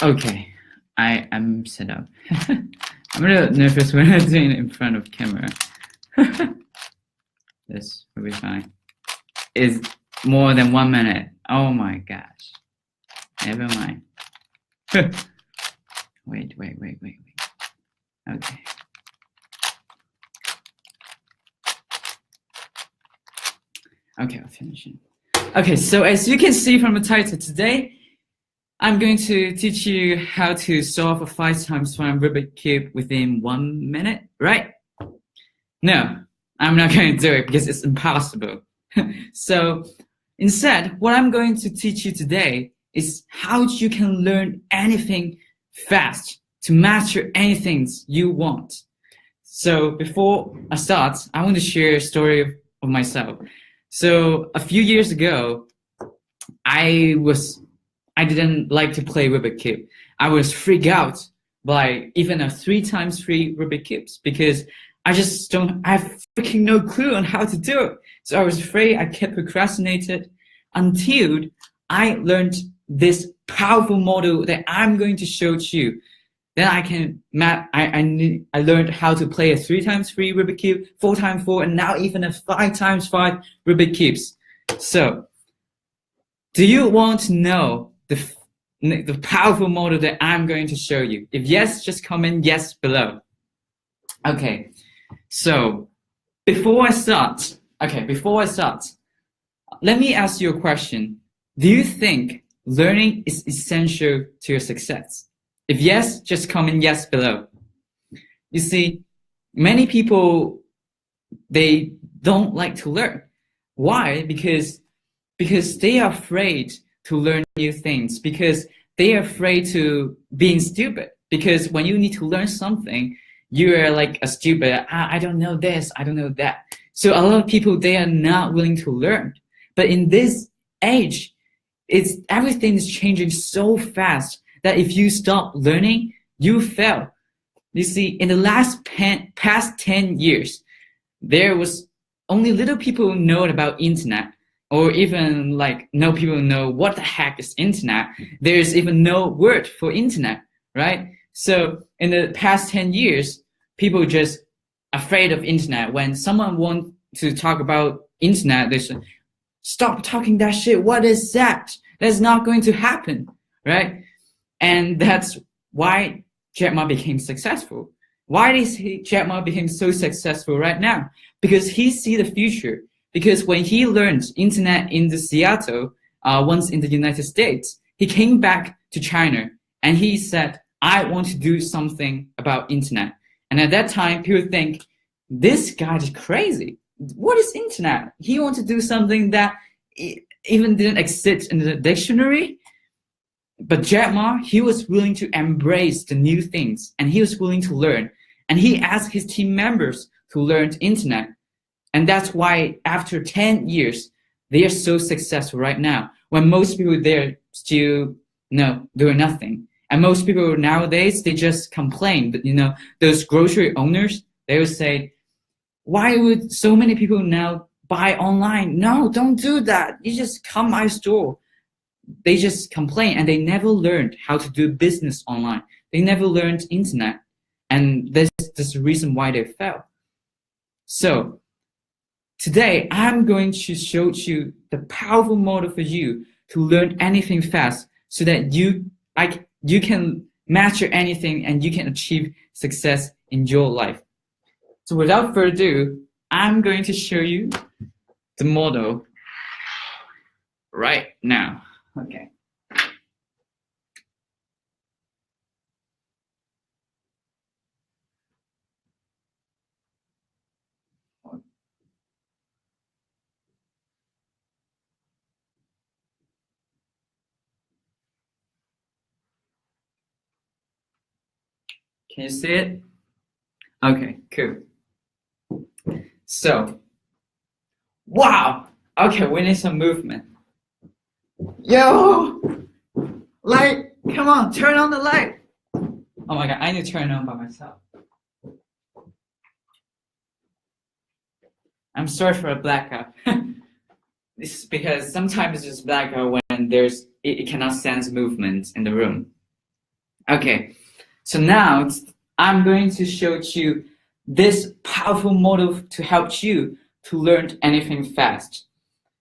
Okay, I am set up. I'm a little nervous when I'm doing it in front of camera. This will be fine. It's more than 1 minute. Oh my gosh. Never mind. Wait. Okay. Okay, I'll finish it. Okay, so as you can see from the title today, I'm going to teach you how to solve a 5x5 Rubik's Cube within 1 minute, right? No, I'm not going to do it because it's impossible. So instead, what I'm going to teach you today is how you can learn anything fast to master anything you want. So before I start, I want to share a story of myself. So a few years ago, I didn't like to play Rubik's Cube. I was freaked out by even a 3x3 Rubik's Cubes because I have freaking no clue on how to do it. So I was afraid. I kept procrastinated until I learned this powerful model that I'm going to show to you. Then I learned how to play a 3x3 Rubik's Cube, 4x4, and now even a 5x5 Rubik's Cubes. So, do you want to know the powerful model that I'm going to show you? If yes, just comment yes below. Okay, so before I start, let me ask you a question. Do you think learning is essential to your success? If yes, just comment yes below. You see, many people, they don't like to learn. Why? Because they are afraid to learn new things, because they are afraid to being stupid. Because when you need to learn something, you are like a stupid, I don't know this, I don't know that. So a lot of people, they are not willing to learn. But in this age, everything is changing so fast that if you stop learning, you fail. You see, in the past 10 years, there was only little people know about internet, or even like no people know what the heck is internet. There's even no word for internet, right? So in the past 10 years, people just afraid of internet. When someone wants to talk about internet, they say, stop talking that shit. What is that? That's not going to happen, right? And that's why Jack Ma became successful. Why does Jack Ma become so successful right now? Because he see the future. Because when he learned internet in Seattle, once in the United States, he came back to China and he said, I want to do something about internet. And at that time, people think, this guy is crazy. What is internet? He wants to do something that even didn't exist in the dictionary. But Jack Ma, he was willing to embrace the new things, and he was willing to learn. And he asked his team members to learn the internet. And that's why after 10 years, they are so successful right now. When most people, they're still doing nothing. And most people nowadays, they just complain. But those grocery owners, they would say, why would so many people now buy online? No, don't do that. You just come my store. They just complain, and they never learned how to do business online. They never learned internet, and this is the reason why they fail. So today, I'm going to show you the powerful model for you to learn anything fast, so that you can master anything and you can achieve success in your life. So without further ado, I'm going to show you the model right now. Okay. Can you see it? Okay, cool. So, wow. Okay, we need some movement. Yo! Light, come on, turn on the light. Oh my god, I need to turn it on by myself. I'm sorry for a blackout. This is because sometimes it's just blackout when it cannot sense movement in the room. Okay, so now I'm going to show you this powerful model to help you to learn anything fast.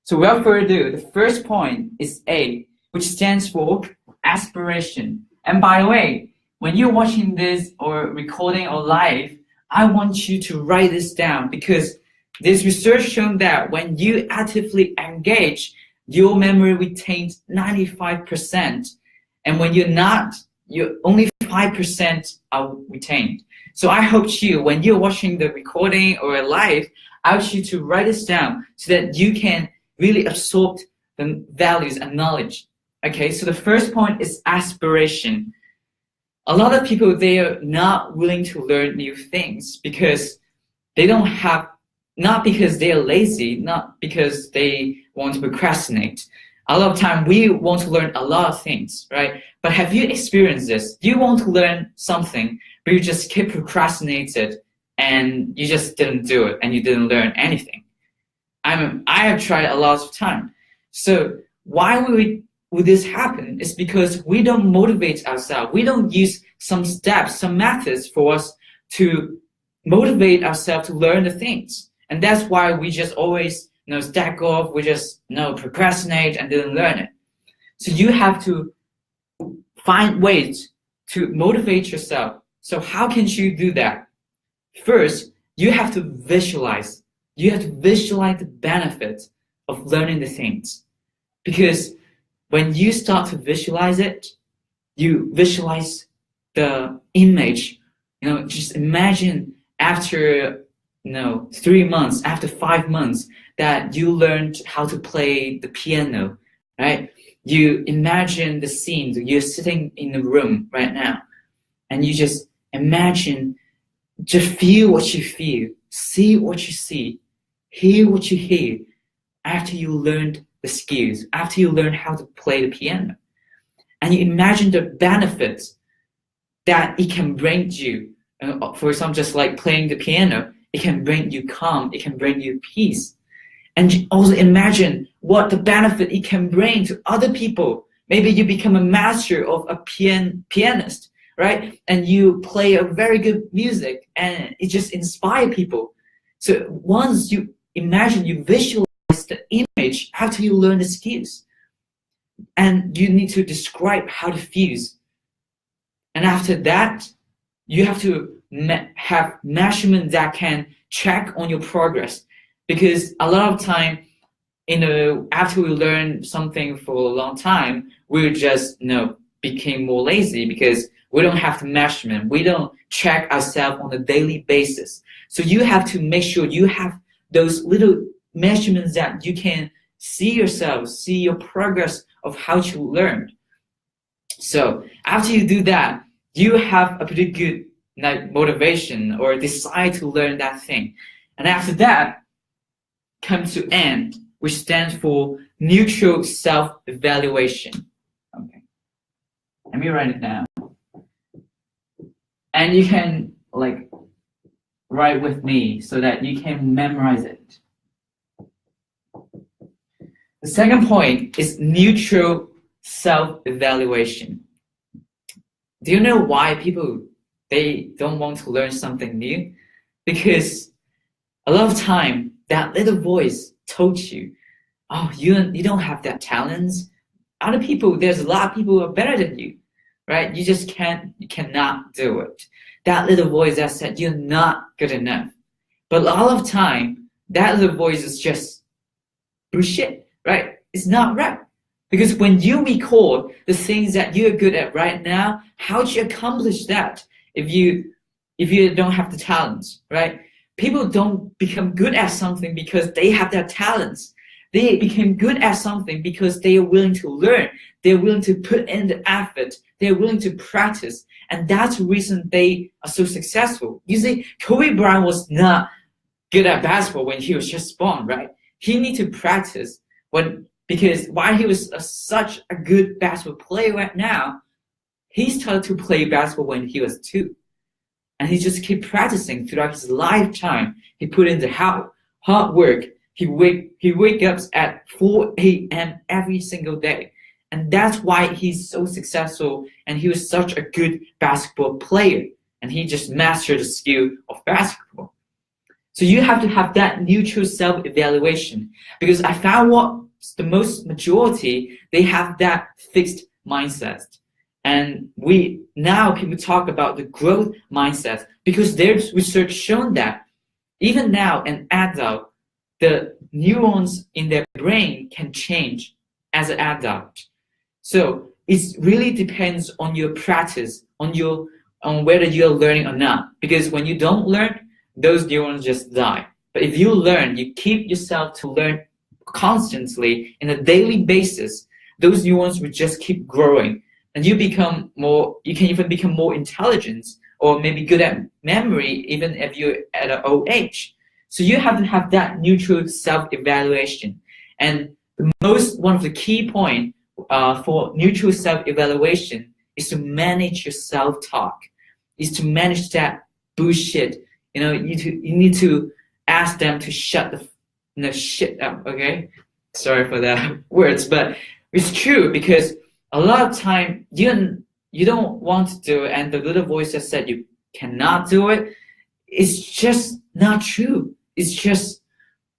So without further ado, the first point is A, which stands for aspiration. And by the way, when you're watching this or recording or live, I want you to write this down, because there's research shown that when you actively engage, your memory retains 95%. And when you're not, you only 5% are retained. So I hope you, when you're watching the recording or live, I want you to write this down so that you can really absorb the values and knowledge. Okay, so the first point is aspiration. A lot of people, they are not willing to learn new things because they don't have, not because they are lazy, not because they want to procrastinate. A lot of time we want to learn a lot of things, right? But have you experienced this? You want to learn something, but you just keep procrastinated and you just didn't do it and you didn't learn anything. I have tried a lot of time. So why would this happen? It's because we don't motivate ourselves. We don't use some steps, some methods for us to motivate ourselves to learn the things. And that's why we just always stack off, we just procrastinate and didn't learn it. So you have to find ways to motivate yourself. So how can you do that? First, you have to visualize. You have to visualize the benefits of learning the things. Because when you start to visualize it, you visualize the image. Just imagine after 3 months, after 5 months, that you learned how to play the piano, right? You imagine the scene, you're sitting in the room right now, and you just imagine, just feel what you feel, see what you see, hear what you hear, after you learned the skills, after you learn how to play the piano. And you imagine the benefits that it can bring you. For example, just like playing the piano, it can bring you calm, it can bring you peace. And also imagine what the benefit it can bring to other people. Maybe you become a master of a pianist, right? And you play a very good music and it just inspires people. So once you imagine, you visualize the image after you learn the skills. And you need to describe how to fuse. And after that, you have to have measurement that can check on your progress. Because a lot of time, after we learn something for a long time, we just became more lazy because we don't have the measurement. We don't check ourselves on a daily basis. So you have to make sure you have those little measurements that you can see yourself, see your progress of how you learned. So after you do that, you have a pretty good motivation or decide to learn that thing. And after that, come to AND, which stands for neutral self-evaluation. Okay, let me write it down. And you can write with me so that you can memorize it. The second point is neutral self-evaluation. Do you know why people, they don't want to learn something new? Because a lot of time, that little voice told you, oh, you don't have that talent. Other people, there's a lot of people who are better than you, right? You just cannot do it. That little voice that said you're not good enough. But a lot of time, that little voice is just bullshit, right? It's not right. Because when you record the things that you're good at right now, how do you accomplish that if you don't have the talent, right? People don't become good at something because they have their talents. They become good at something because they are willing to learn. They're willing to put in the effort. They're willing to practice. And that's the reason they are so successful. You see, Kobe Bryant was not good at basketball when he was just born, right? He needed to practice because while he was such a good basketball player right now, he started to play basketball when he was 2. And he just kept practicing throughout his lifetime. He put in the hard work. He wake up at 4 a.m. every single day. And that's why he's so successful, and he was such a good basketball player, and he just mastered the skill of basketball. So you have to have that neutral self-evaluation, because I found what the most majority, they have that fixed mindset. And people talk about the growth mindset, because there's research shown that even now an adult, the neurons in their brain can change as an adult. So it really depends on your practice, on whether you're learning or not. Because when you don't learn, those neurons just die. But if you learn, you keep yourself to learn constantly in a daily basis, those neurons will just keep growing, and you can even become more intelligent, or maybe good at memory, even if you're at an old age. So you have to have that neutral self-evaluation. And one of the key points for neutral self-evaluation is to manage your self-talk, is to manage that bullshit. You need to ask them to shut the shit up, okay? Sorry for that words, but it's true, because a lot of time you don't want to do it, and the little voice that said you cannot do it, it's just not true. It's just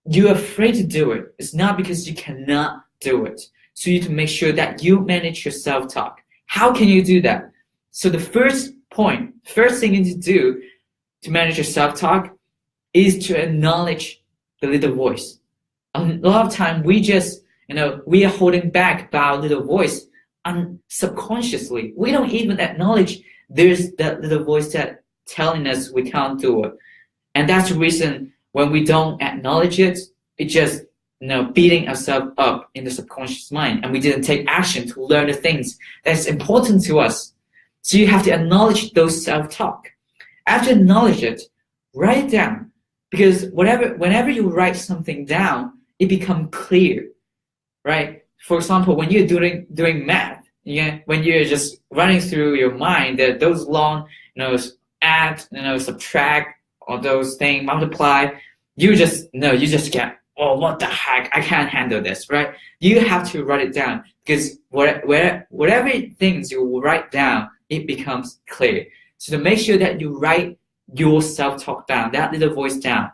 you're afraid to do it. It's not because you cannot do it. So you need to make sure that you manage your self-talk. How can you do that? So the first thing you need to do to manage your self-talk is to acknowledge the little voice. A lot of time we are holding back by our little voice subconsciously. We don't even acknowledge there's that little voice that telling us we can't do it. And that's the reason when we don't acknowledge it, it just beating ourselves up in the subconscious mind, and we didn't take action to learn the things that's important to us. So you have to acknowledge those self-talk. After acknowledge it, write it down, because whenever you write something down, it becomes clear, right? For example, when you're doing math, when you're just running through your mind that those long, add, subtract, or those things, multiply, you just get, oh, what the heck, I can't handle this, right? You have to write it down, because whatever things you write down, it becomes clear. So to make sure that you write your self-talk down, that little voice down,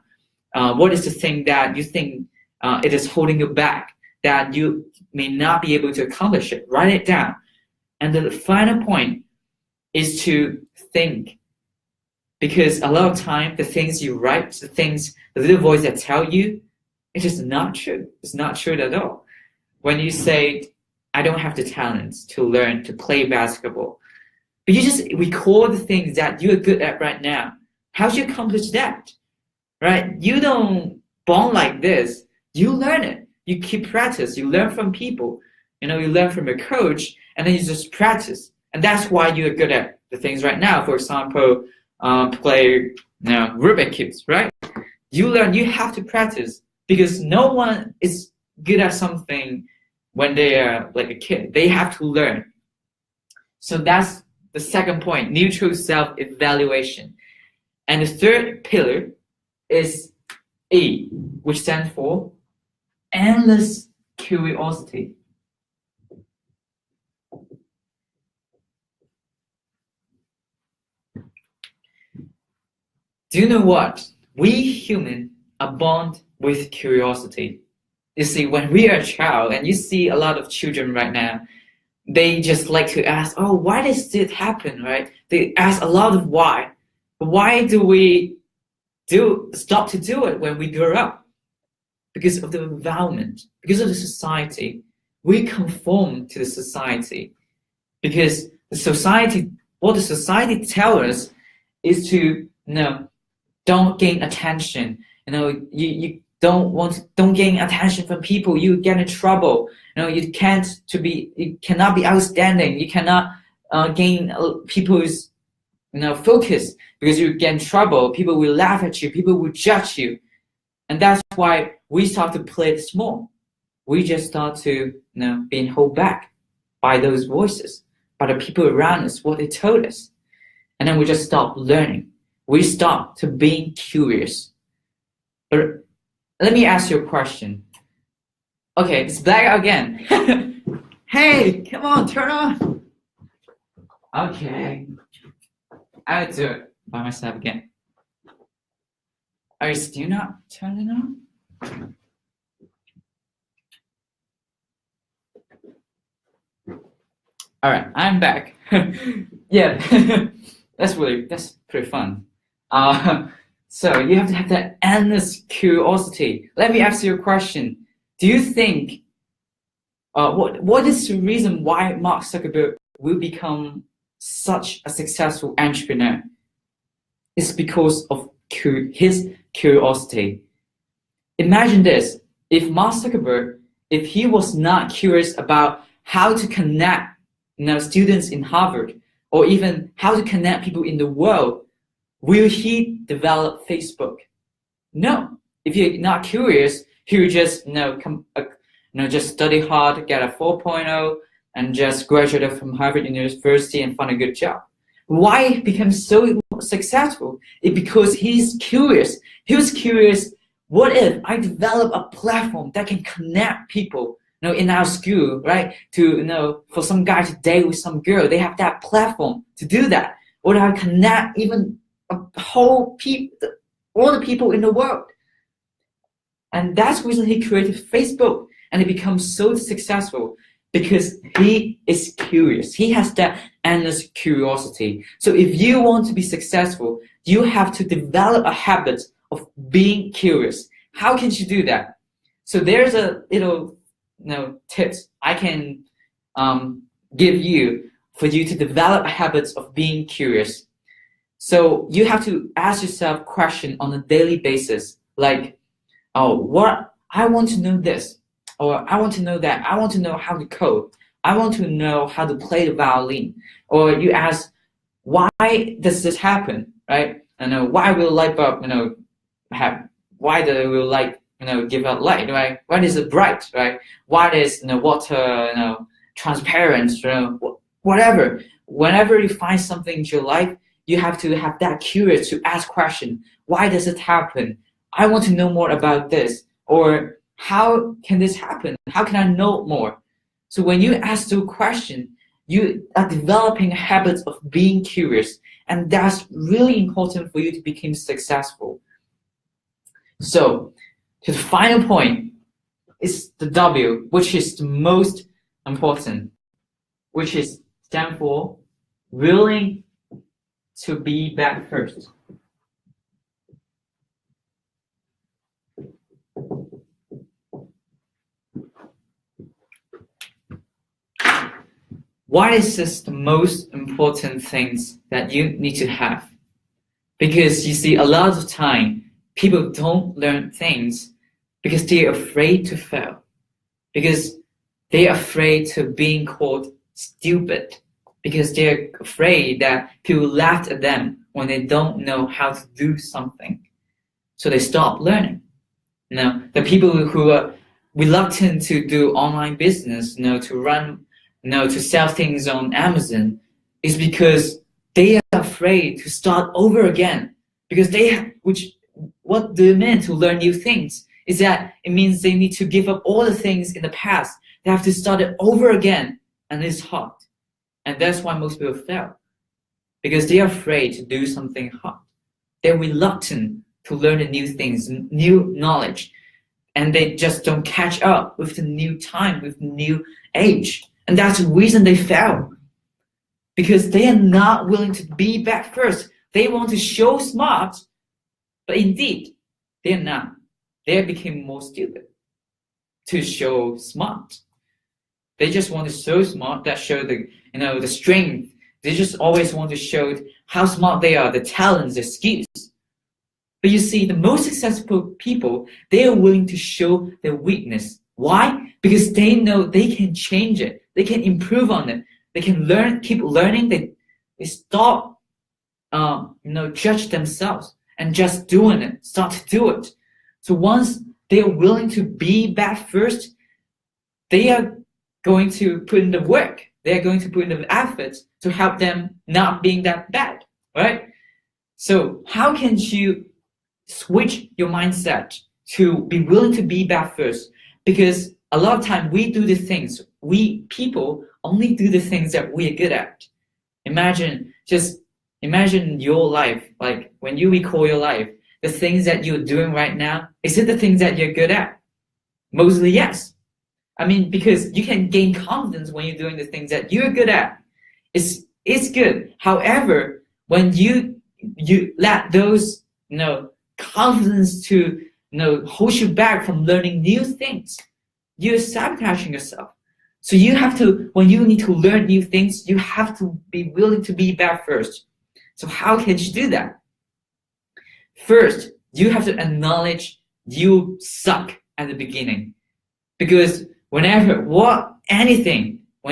what is the thing that you think it is holding you back, that you may not be able to accomplish it? Write it down. And the final point is to think. Because a lot of time, the things you write, the little voice that tell you, it is not true. It's not true at all. When you say, I don't have the talent to learn to play basketball, but you just record the things that you are good at right now. How do you accomplish that? Right? You don't born like this. You learn it. You keep practice. You learn from people. You learn from your coach, and then you just practice. And that's why you're good at the things right now. For example, play Rubik's cubes, right? You have to practice, because no one is good at something when they are like a kid. They have to learn. So that's the second point, neutral self-evaluation. And the third pillar is E, which stands for endless curiosity. Do you know what? We humans are born with curiosity. You see, when we are a child, and you see a lot of children right now, they just like to ask, oh, why does it happen, right? They ask a lot of why. But why do we stop to do it when we grow up? Because of the environment, because of the society. We conform to the society. Because what the society tells us is to, don't gain attention. You don't gain attention from people. You get in trouble. You cannot be outstanding. You cannot gain people's focus, because you get in trouble. People will laugh at you. People will judge you, and that's why we start to play it small. We just start to being held back by those voices, by the people around us, what they told us, and then we just stop learning. We stop to being curious. But let me ask you a question. Okay, it's black again. Hey, come on, turn on. Okay. I'll do it by myself again. Are you still not turning on? All right, I'm back. Yeah, that's pretty fun. So you have to have that endless curiosity. Let me ask you a question. Do you think what is the reason why Mark Zuckerberg will become such a successful entrepreneur? It's because of his curiosity. Imagine this: if Mark Zuckerberg, if he was not curious about how to connect students in Harvard, or even how to connect people in the world, will he develop Facebook? No. If you're not curious, he will just just study hard, get a 4.0, and just graduate from Harvard University and find a good job. Why he becomes so successful? It's because he's curious. He was curious, what if I develop a platform that can connect people in our school, right? For some guy to date with some girl, they have that platform to do that. Or to connect even all the people in the world. And that's the reason he created Facebook, and it becomes so successful because he is curious. He has that endless curiosity. So if you want to be successful, you have to develop a habit of being curious. How can you do that? So there's a little tips I can give you for you to develop a habit of being curious. So you have to ask yourself questions on a daily basis, like, what I want to know this, or I want to know that. I want to know how to code. I want to know how to play the violin. Or you ask, why does this happen, right? Why will light bulb, why do will light, give out light, right? Why is it bright, right? Why is water, transparent, whatever. Whenever you find something in your life, you have to have that curious to ask question. Why does it happen? I want to know more about this. Or how can this happen? How can I know more? So when you ask the question, you are developing habits of being curious, and that's really important for you to become successful. So to the final point is the W, which is the most important, which is stand for willing to be back first. Why is this the most important things that you need to have? Because you see, a lot of time, people don't learn things because they're afraid to fail. Because they're afraid to being called stupid. Because they're afraid that people laugh at them when they don't know how to do something. So they stop learning. The people who are reluctant to do online business, to run, to sell things on Amazon, is because they are afraid to start over again. Because what they mean to learn new things is that it means they need to give up all the things in the past. They have to start it over again, and it's hard. And that's why most people fail. Because they are afraid to do something hard. They're reluctant to learn the new things, new knowledge. And they just don't catch up with the new time, with the new age. And that's the reason they fail. Because they are not willing to be back first. They want to show smart, but indeed, they're not. They became more stupid to show smart. They just want to show smart, that show the strength. They just always want to show how smart they are, the talents, the skills. But you see, the most successful people, they are willing to show their weakness. Why? Because they know they can change it. They can improve on it. They can learn, keep learning. They stop, judge themselves and just doing it. Start to do it. So once they are willing to be bad first, they are going to put in the work. They are going to put in the effort to help them not being that bad, right? So how can you switch your mindset to be willing to be bad first? Because a lot of time we do the things, we people only do the things that we are good at. Imagine your life, like when you recall your life, the things that you're doing right now, is it the things that you're good at? Mostly yes. I mean, because you can gain confidence when you're doing the things that you're good at. It's good. However, when you let those confidence to hold you back from learning new things, you're sabotaging yourself. So you have to, when you need to learn new things, you have to be willing to be bad first. So how can you do that? First, you have to acknowledge you suck at the beginning. Because when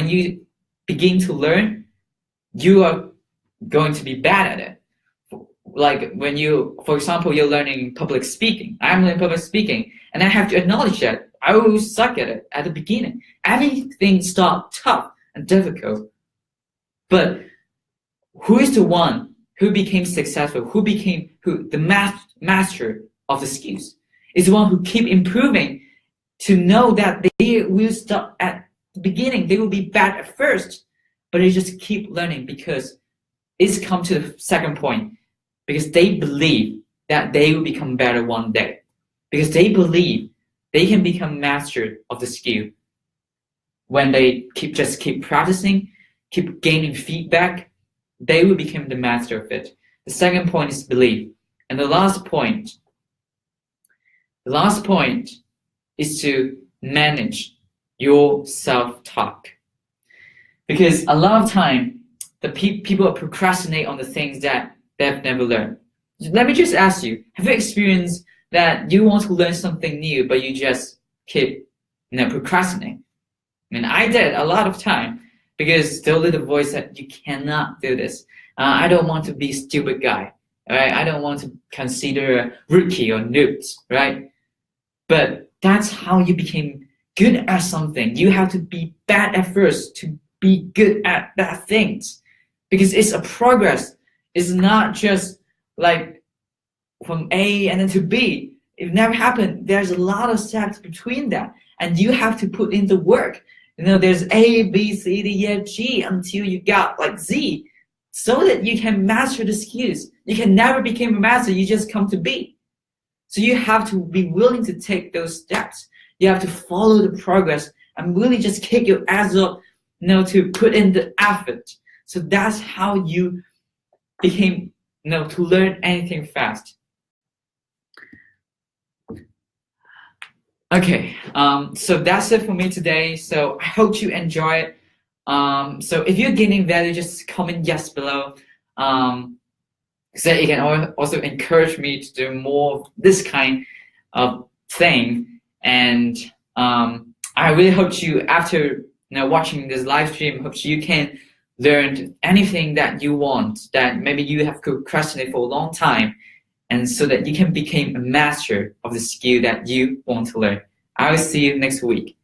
you begin to learn, you are going to be bad at it. Like when for example, you're learning public speaking. I'm learning public speaking, and I have to acknowledge that I will suck at it at the beginning. Everything starts tough and difficult. But who is the one who became successful, the master of the skills? Is the one who keep improving, to know that they will start at the beginning. They will be bad at first, but they just keep learning, because it's come to the second point. Because they believe that they will become better one day. Because they believe they can become master of the skill. When they keep practicing, keep gaining feedback, they will become the master of it. The second point is belief. And the last point is to manage your self-talk. Because a lot of time, the people procrastinate on the things that they've never learned. Let me just ask you, have you experienced that you want to learn something new, but you just keep procrastinating? I mean, I did a lot of time, because the little voice said, you cannot do this. I don't want to be a stupid guy, right? I don't want to consider a rookie or noobs, right? But that's how you became good at something. You have to be bad at first to be good at that things, because it's a progress. It's not just like from A and then to B. It never happened. There's a lot of steps between that, and you have to put in the work. There's A, B, C, D, E, F, G until you got like Z, so that you can master the skills. You can never become a master. You just come to B. So you have to be willing to take those steps. You have to follow the progress and really just kick your ass up, to put in the effort. So that's how you became, to learn anything fast. Okay, so that's it for me today. So I hope you enjoy it. So if you're gaining value, just comment yes below. So you can also encourage me to do more of this kind of thing. And I really hope you, after watching this live stream, hope you can learn anything that you want, that maybe you have procrastinated for a long time, and so that you can become a master of the skill that you want to learn. I will see you next week.